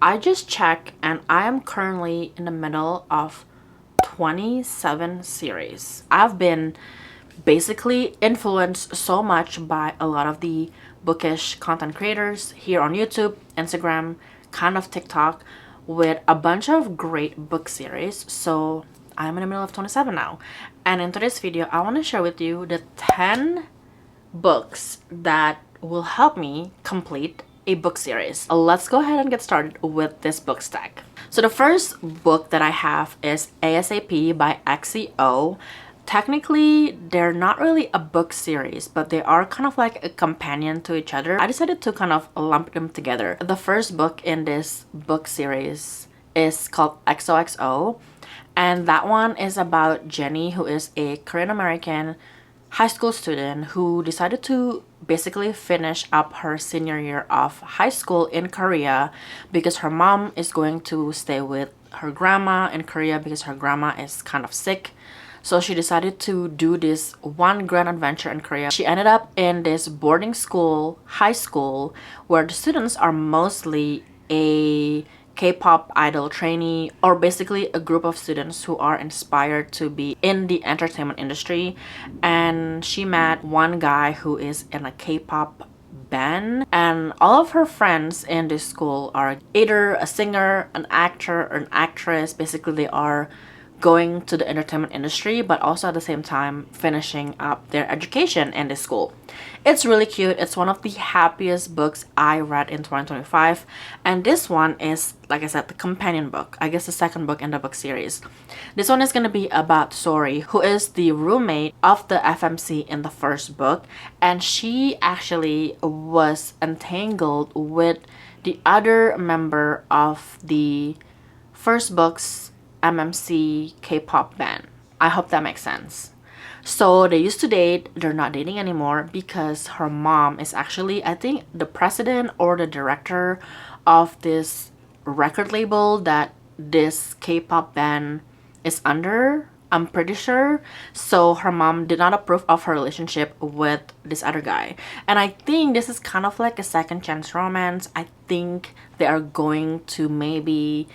I just checked and I am currently in the middle of 27 series. I've been basically influenced so much by a lot of the bookish content creators here on YouTube, Instagram, kind of TikTok, with a bunch of great book series. So I'm in the middle of 27 now. And in today's video, I want to share with you the 10 books that will help me complete a book series. Let's go ahead and get started with this book stack. So the first book that I have is ASAP by XCO. Technically, they're not really a book series, but they are kind of like a companion to each other. I decided to kind of lump them together. The first book in this book series is called XOXO, and that one is about Jenny, who is a Korean American high school student who decided to basically finish up her senior year of high school in Korea because her mom is going to stay with her grandma in Korea because her grandma is kind of sick. So she decided to do this one grand adventure in Korea. She ended up in this boarding school, high school, where the students are mostly a K-pop idol trainee, or basically a group of students who are inspired to be in the entertainment industry. And she met one guy who is in a K-pop band, and all of her friends in this school are either a singer, an actor, or an actress. Basically, they are going to the entertainment industry, but also at the same time finishing up their education in this school. It's really cute. It's one of the happiest books I read in 2025, and this one is, like I said, the companion book. I guess the second book in the book series. This one is going to be about Sori, who is the roommate of the FMC in the first book, and she actually was entangled with the other member of the first book's MMC K-pop band. I hope that makes sense. So they used to date, they're not dating anymore because her mom is actually, I think, the president or the director of this record label that this K-pop band is under. I'm pretty sure. So her mom did not approve of her relationship with this other guy. And I think this is kind of like a second chance romance. I think they are going to maybe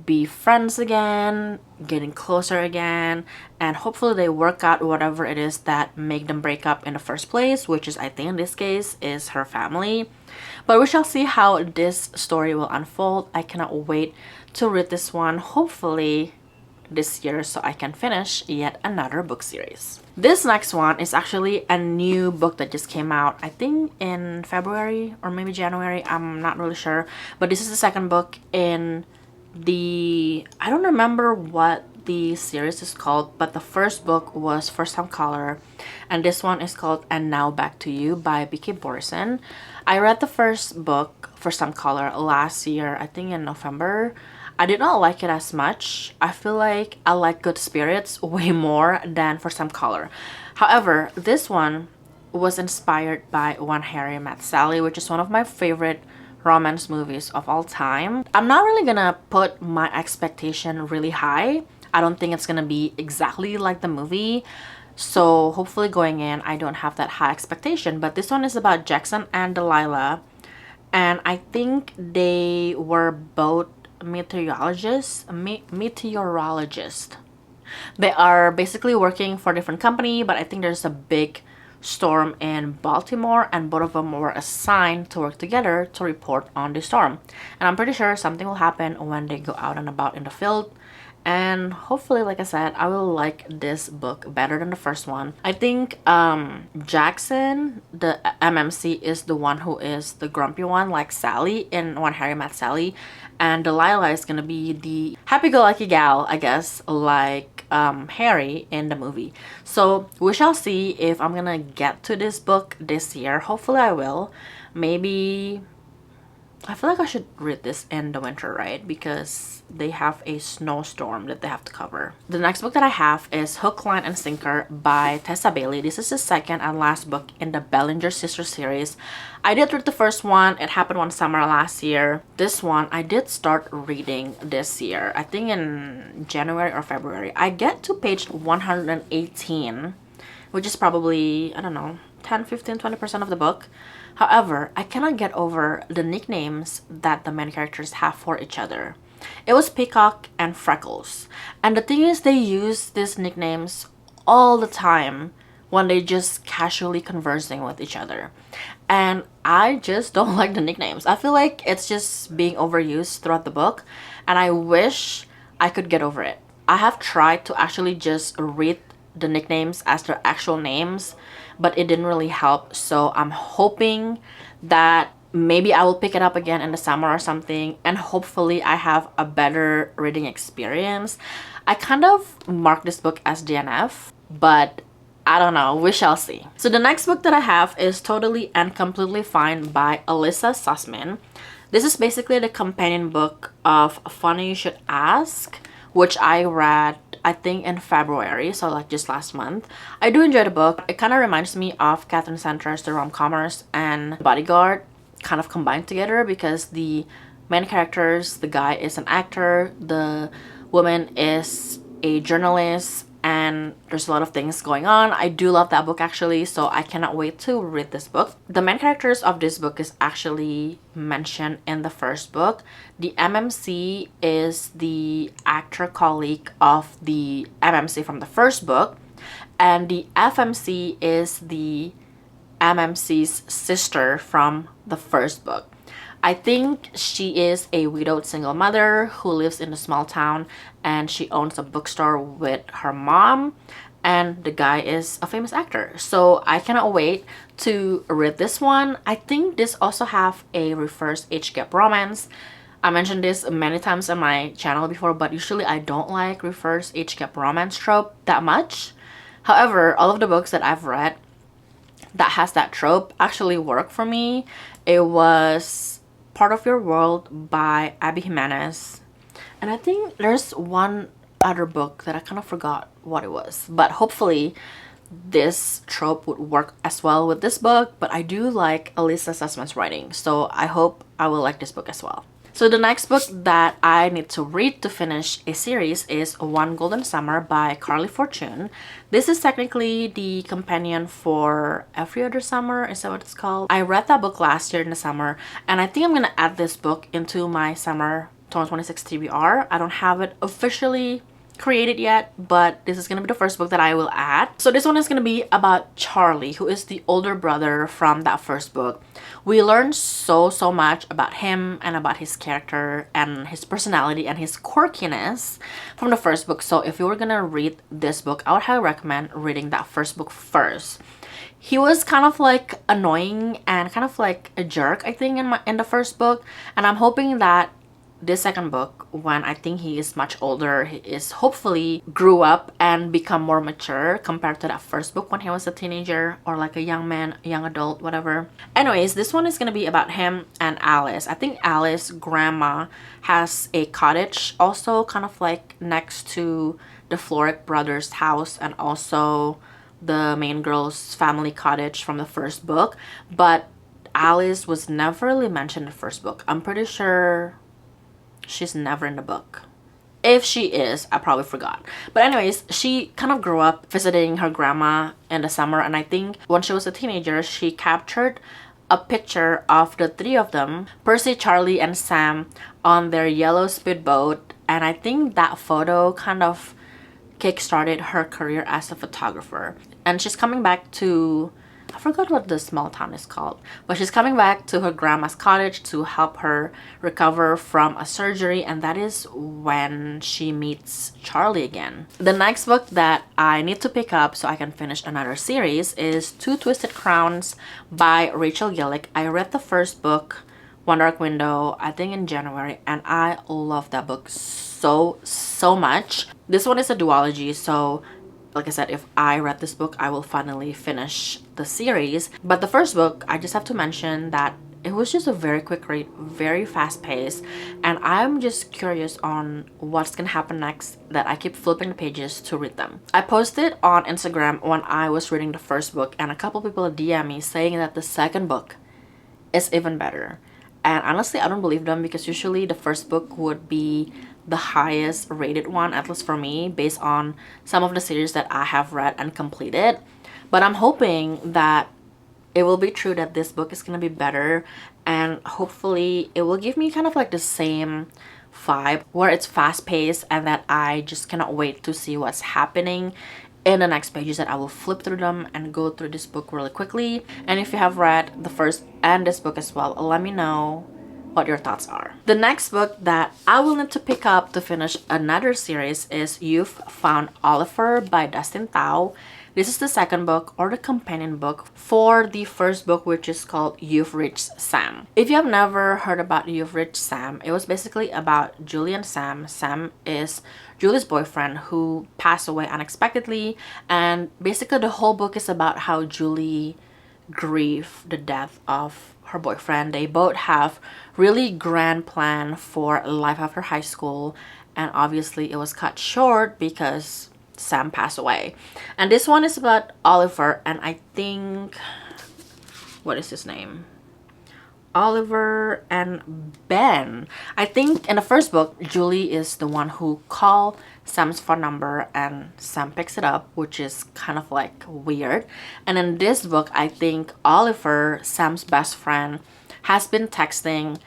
be friends again, getting closer again, and hopefully they work out whatever it is that make them break up in the first place, which is, I think in this case, is her family. But we shall see how this story will unfold. I cannot wait to read this one, hopefully this year, so I can finish yet another book series. This next one is actually a new book that just came out, I think in February or maybe January, I'm not really sure, but this is the second book in I don't remember what the series is called, but the first book was First Time Caller, and this one is called And Now Back to You by B.K. Borison. I read the first book, First Time Caller, last year, I think in November. I did not like it as much. I feel like I like Good Spirits way more than First Time Caller. However, this one was inspired by When Harry Met Sally, which is one of my favorite romance movies of all time. I'm not really gonna put my expectation really high. I don't think it's gonna be exactly like the movie. So hopefully going in, I don't have that high expectation. But this one is about Jackson and Delilah. And I think they were both meteorologists. They are basically working for a different company, but I think there's a big storm in Baltimore, and both of them were assigned to work together to report on the storm. And I'm pretty sure something will happen when they go out and about in the field. And hopefully, like I said, I will like this book better than the first one. I think Jackson, the MMC, is the one who is the grumpy one, like Sally in When Harry Met Sally. And Delilah is gonna be the happy-go-lucky gal, I guess, like Harry in the movie. So we shall see if I'm gonna get to this book this year. Hopefully I will. Maybe I feel like I should read this in the winter, right? Because they have a snowstorm that they have to cover. The next book that I have is Hook, Line, and Sinker by Tessa Bailey. This is the second and last book in the Bellinger Sisters series. I did read the first one. It happened one summer last year. This one, I did start reading this year. I think in January or February. I get to page 118, which is probably, I don't know, 10, 15, 20% of the book. However, I cannot get over the nicknames that the main characters have for each other. It was Peacock and Freckles. And the thing is, they use these nicknames all the time when they just casually conversing with each other. And I just don't like the nicknames. I feel like it's just being overused throughout the book, and I wish I could get over it. I have tried to actually just read the nicknames as their actual names, but it didn't really help. So I'm hoping that maybe I will pick it up again in the summer or something, and hopefully I have a better reading experience. I kind of marked this book as DNF, but I don't know, we shall see. So the next book that I have is Totally and Completely Fine by Alyssa Sussman. This is basically the companion book of Funny You Should Ask, which I read I think in February, so like just last month. I do enjoy the book. It kind of reminds me of Katherine Center's The Rom-Commers and Bodyguard kind of combined together, because the main characters, the guy is an actor, the woman is a journalist, and there's a lot of things going on. I do love that book actually, so I cannot wait to read this book. The main characters of this book is actually mentioned in the first book. The MMC is the actor colleague of the MMC from the first book, and the FMC is the MMC's sister from the first book. I think she is a widowed single mother who lives in a small town, and she owns a bookstore with her mom, and the guy is a famous actor. So I cannot wait to read this one. I think this also have a reverse age gap romance. I mentioned this many times on my channel before, but usually I don't like reverse age gap romance trope that much. However, all of the books that I've read that has that trope actually work for me. It was Part of Your World by Abby Jimenez, and I think there's one other book that I kind of forgot what it was, but hopefully this trope would work as well with this book. But I do like Alyssa Sussman's writing, so I hope I will like this book as well. So the next book that I need to read to finish a series is One Golden Summer by Carly Fortune. This is technically the companion for Every Other Summer, is that what it's called? I read that book last year in the summer, and I think I'm gonna add this book into my summer 2026 TBR. I don't have it officially created yet, but this is gonna be the first book that I will add. So this one is gonna be about Charlie, who is the older brother from that first book. We learn so much about him and about his character and his personality and his quirkiness from the first book. So if you were gonna read this book, I would highly recommend reading that first book first. He was kind of like annoying and kind of like a jerk, I think, in the first book, and I'm hoping that this second book, when I think he is much older, he is hopefully grew up and become more mature compared to that first book when he was a teenager or like a young man, young adult, whatever. Anyways, this one is gonna be about him and Alice. I think Alice's grandma has a cottage also kind of like next to the Florrick brothers' house, and also the main girl's family cottage from the first book, but Alice was never really mentioned in the first book. I'm pretty sure she's never in the book. If she is, I probably forgot. But anyways, she kind of grew up visiting her grandma in the summer, and I think when she was a teenager, she captured a picture of the three of them, Percy, Charlie, and Sam, on their yellow speedboat, and I think that photo kind of kickstarted her career as a photographer. And she's coming back to, I forgot what the small town is called, but she's coming back to her grandma's cottage to help her recover from a surgery, and that is when she meets Charlie again. The next book that I need to pick up so I can finish another series is Two Twisted Crowns by Rachel Gillick. I read the first book, One Dark Window, I think in January, and I love that book so much. This one is a duology, so like I said, if I read this book, I will finally finish the series. But the first book, I just have to mention that it was just a very quick read, very fast paced, and I'm just curious on what's gonna happen next, that I keep flipping the pages to read them. I posted on Instagram when I was reading the first book, and a couple people DM me saying that the second book is even better. And honestly, I don't believe them, because usually the first book would be the highest rated one, at least for me, based on some of the series that I have read and completed. But I'm hoping that it will be true that this book is gonna be better, and hopefully it will give me kind of like the same vibe where it's fast paced and that I just cannot wait to see what's happening in the next pages, that I will flip through them and go through this book really quickly. And if you have read the first and this book as well, let me know what your thoughts are. The next book that I will need to pick up to finish another series is You've Found Oliver by Dustin Thau. This is the second book or the companion book for the first book, which is called You've Reached Sam. If you have never heard about You've Reached Sam, it was basically about Julie and Sam. Sam is Julie's boyfriend who passed away unexpectedly, and basically the whole book is about how Julie grieved the death of her boyfriend. They both have really grand plan for life after high school, and obviously it was cut short because Sam passed away. And this one is about Oliver, and I think, what is his name? Oliver and Ben. I think in the first book, Julie is the one who called Sam's phone number and Sam picks it up, which is kind of like weird. And in this book, I think Oliver, Sam's best friend, has been texting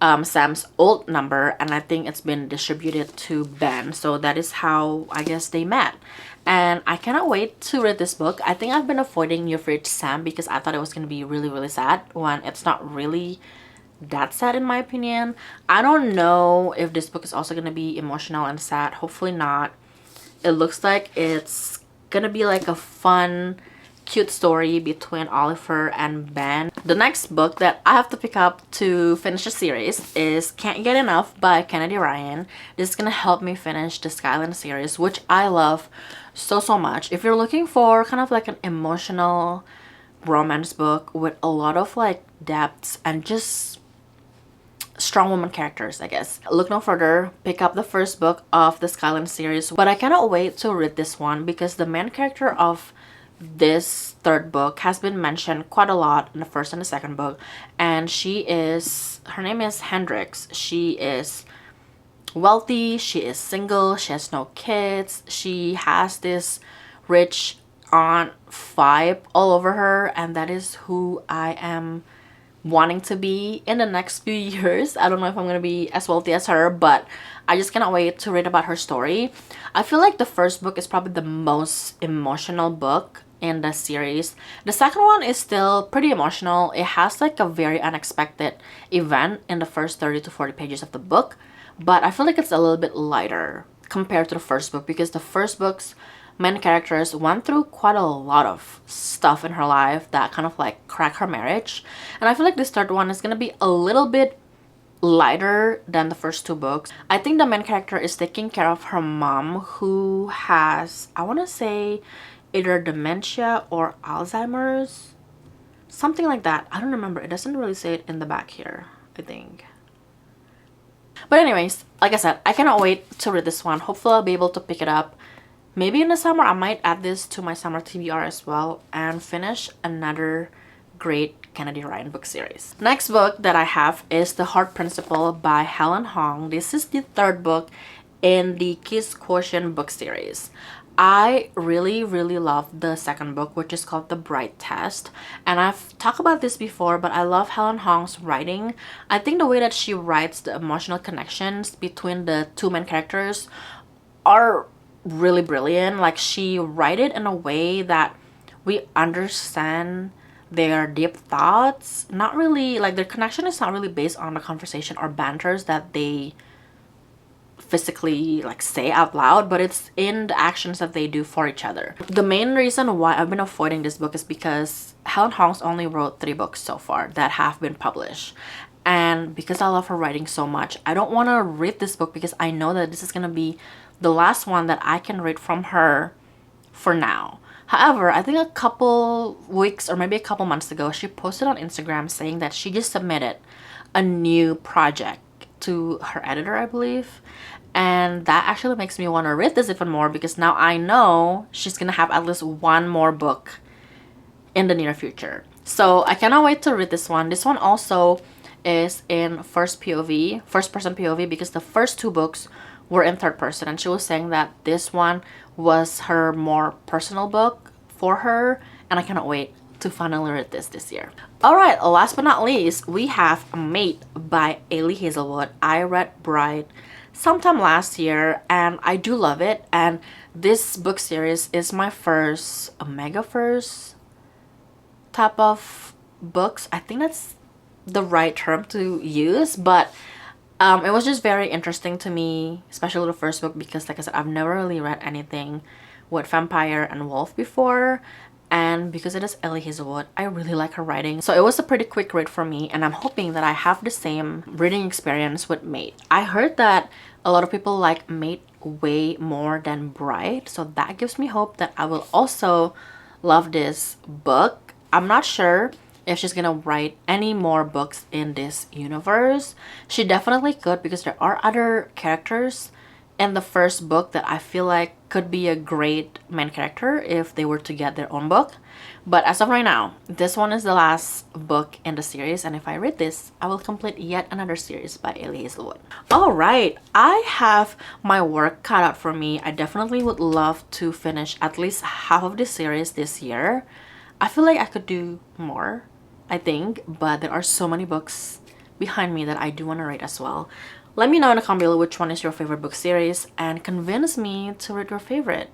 Sam's old number, and I think it's been distributed to Ben. So that is how I guess they met. And I cannot wait to read this book. I think I've been avoiding You've Reached Sam because I thought it was going to be really, really sad, when it's not really that sad in my opinion. I don't know if this book is also going to be emotional and sad. Hopefully not. It looks like it's going to be like a fun, cute story between Oliver and Ben. The next book that I have to pick up to finish the series is Can't Get Enough by Kennedy Ryan. This is gonna help me finish the Skyland series, which I love so much. If you're looking for kind of like an emotional romance book with a lot of like depths and just strong woman characters, I guess, look no further. Pick up the first book of the Skyland series. But I cannot wait to read this one because the main character of this third book has been mentioned quite a lot in the first and the second book, and her name is Hendrix. She is wealthy, she is single, she has no kids, she has this rich aunt vibe all over her, and that is who I am wanting to be in the next few years. I don't know if I'm gonna be as wealthy as her, but I just cannot wait to read about her story. I feel like the first book is probably the most emotional book in the series. The second one is still pretty emotional. It has like a very unexpected event in the first 30 to 40 pages of the book, but I feel like it's a little bit lighter compared to the first book because the first book's main characters went through quite a lot of stuff in her life that kind of like cracked her marriage, and I feel like this third one is gonna be a little bit lighter than the first two books. I think the main character is taking care of her mom, who has, I want to say, either dementia or Alzheimer's, something like that. I don't remember. It doesn't really say it in the back here, I think. But anyways, like I said, I cannot wait to read this one. Hopefully I'll be able to pick it up maybe in the summer. I might add this to my summer TBR as well and finish another great Kennedy Ryan book series. Next book that I have is The Heart Principle by Helen Hong. This is the third book in the Kiss Quotient book series. I really love the second book, which is called The Bright Test, and I've talked about this before, but I love Helen Hong's writing. I think the way that she writes the emotional connections between the two main characters are really brilliant. Like, she write it in a way that we understand their deep thoughts. Not really, like, their connection is not really based on the conversation or banters that they physically like say out loud, but it's in the actions that they do for each other. The main reason why I've been avoiding this book is because Helen Hong's only wrote 3 books so far that have been published, and because I love her writing so much, I don't want to read this book because I know that this is gonna be the last one that I can read from her for now. However, I think a couple weeks or maybe a couple months ago, she posted on Instagram saying that she just submitted a new project to her editor, I believe, and that actually makes me want to read this even more because now I know she's gonna have at least one more book in the near future. So I cannot wait to read this one. This one also is in first person POV, because the first 2 books were in third person, and she was saying that this one was her more personal book for her, and I cannot wait to finally read this year. Alright, last but not least, we have Mate by Ailey Hazelwood. I read Bride sometime last year and I do love it, and this book series is my first, mega first type of books. I think that's the right term to use, but it was just very interesting to me, especially the first book, because like I said, I've never really read anything with vampire and wolf before, and because it is Ailey Hazelwood, I really like her writing. So it was a pretty quick read for me, and I'm hoping that I have the same reading experience with Mate. I heard that a lot of people like Mate way more than Bride, so that gives me hope that I will also love this book. I'm not sure if she's gonna write any more books in this universe. She definitely could, because there are other characters in the first book that I feel like could be a great main character if they were to get their own book. But as of right now, this one is the last book in the series, and if I read this, I will complete yet another series by Ailey Hazelwood. Alright, I have my work cut out for me. I definitely would love to finish at least half of this series this year. I feel like I could do more, I think, but there are so many books behind me that I do want to read as well. Let me know in the comment below which one is your favorite book series, and convince me to read your favorite.